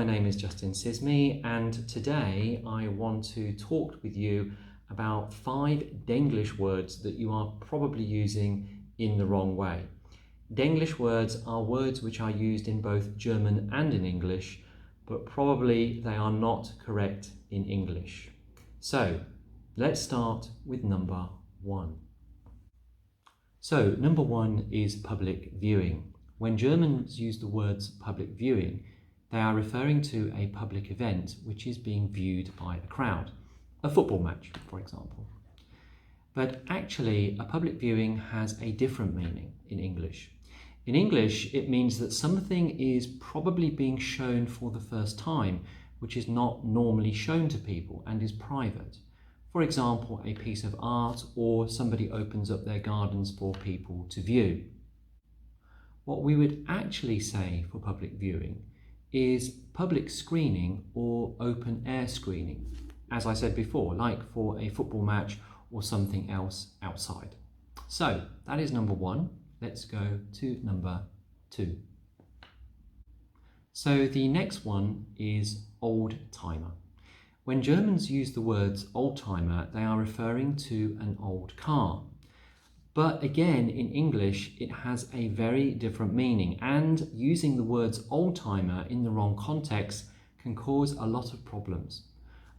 name is Justin Sismy, and today I want to talk with you about 5 Denglish words that you are probably using in the wrong way. Denglish words are words which are used in both German and in English, but probably they are not correct in English. So let's start with number 1. So number 1 is public viewing. When Germans use the words public viewing, they are referring to a public event which is being viewed by a crowd, a football match, for example. But actually, a public viewing has a different meaning in English. In English, it means that something is probably being shown for the first time, which is not normally shown to people and is private. For example, a piece of art, or somebody opens up their gardens for people to view. What we would actually say for public viewing is public screening or open air screening, as I said before, like for a football match or something else outside. So that is number 1. Let's go to number 2. So the next one is old-timer. When Germans use the words old-timer, they are referring to an old car. But again, in English, it has a very different meaning, and using the words old-timer in the wrong context can cause a lot of problems.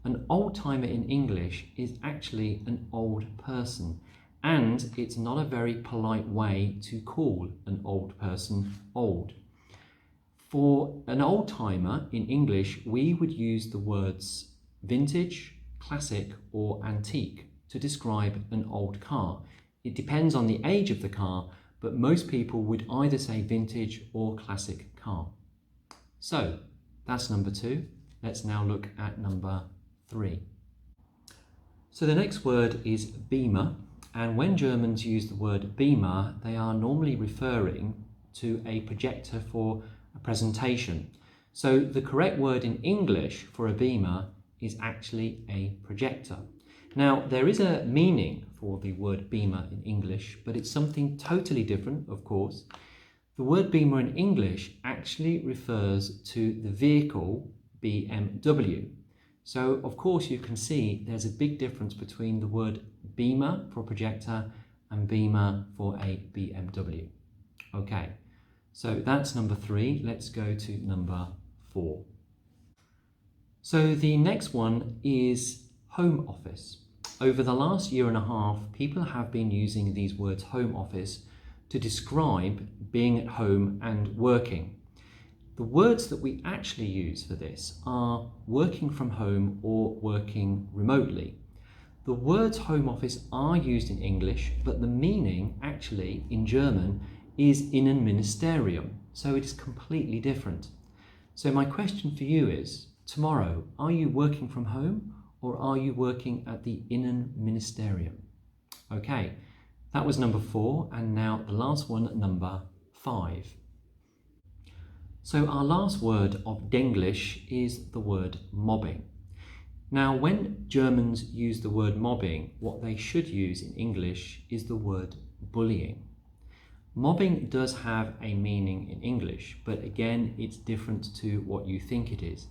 An old-timer in English is actually an old person, and it's not a very polite way to call an old person old. For an old-timer in English, we would use the words vintage, classic, or antique to describe an old car. It depends on the age of the car, but most people would either say vintage or classic car. So that's number 2. Let's now look at number 3. So the next word is beamer, and when Germans use the word beamer, they are normally referring to a projector for a presentation. So the correct word in English for a beamer is actually a projector. Now, there is a meaning for the word beamer in English, but it's something totally different, of course. The word beamer in English actually refers to the vehicle BMW. So, of course, you can see there's a big difference between the word beamer for projector and beamer for a BMW. Okay, so that's number 3. Let's go to number 4. So the next one is home office. Over the last year and a half, people have been using these words home office to describe being at home and working. The words that we actually use for this are working from home or working remotely. The words home office are used in English, but the meaning actually in German is Innenministerium, so it is completely different. So my question for you is, tomorrow, are you working from home or are you working at the Innenministerium? Okay, that was number 4, and now the last one, number 5. So our last word of Denglish is the word mobbing. Now, when Germans use the word mobbing, what they should use in English is the word bullying. Mobbing does have a meaning in English, but again, it's different to what you think it is.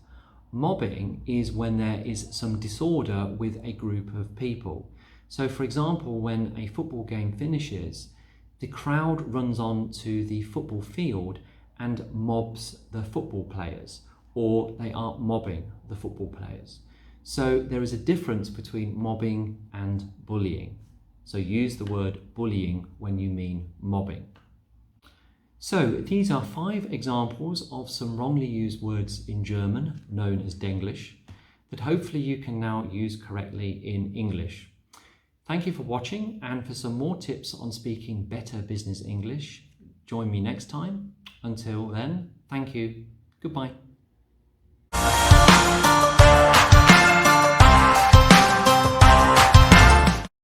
Mobbing is when there is some disorder with a group of people. So for example, when a football game finishes, the crowd runs on to the football field and mobs the football players, or they are mobbing the football players. So there is a difference between mobbing and bullying. So use the word bullying when you mean mobbing. So these are 5 examples of some wrongly used words in German, known as Denglish, that hopefully you can now use correctly in English. Thank you for watching, and for some more tips on speaking better business English, join me next time. Until then, thank you. Goodbye.